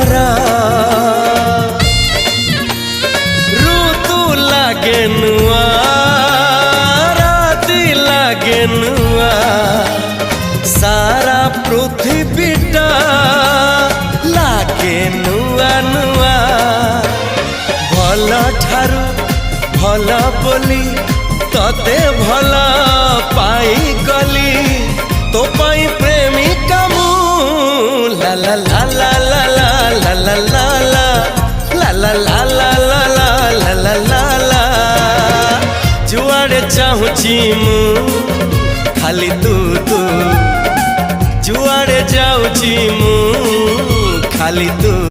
सारा ऋतु लागे नुआ राति लागे नुआ सारा पृथ्वीटा लागे नुआ नुआ भल ठारू भल बोली तते भल पाई गली तो पाई प्रेमिका मु ला ला ला ला ला ला ला ला ला ला ला ला ला ला ला ला ला जुआड़े चाहूची मु खाली तू तू जुआड़े जाऊची मु खाली तू।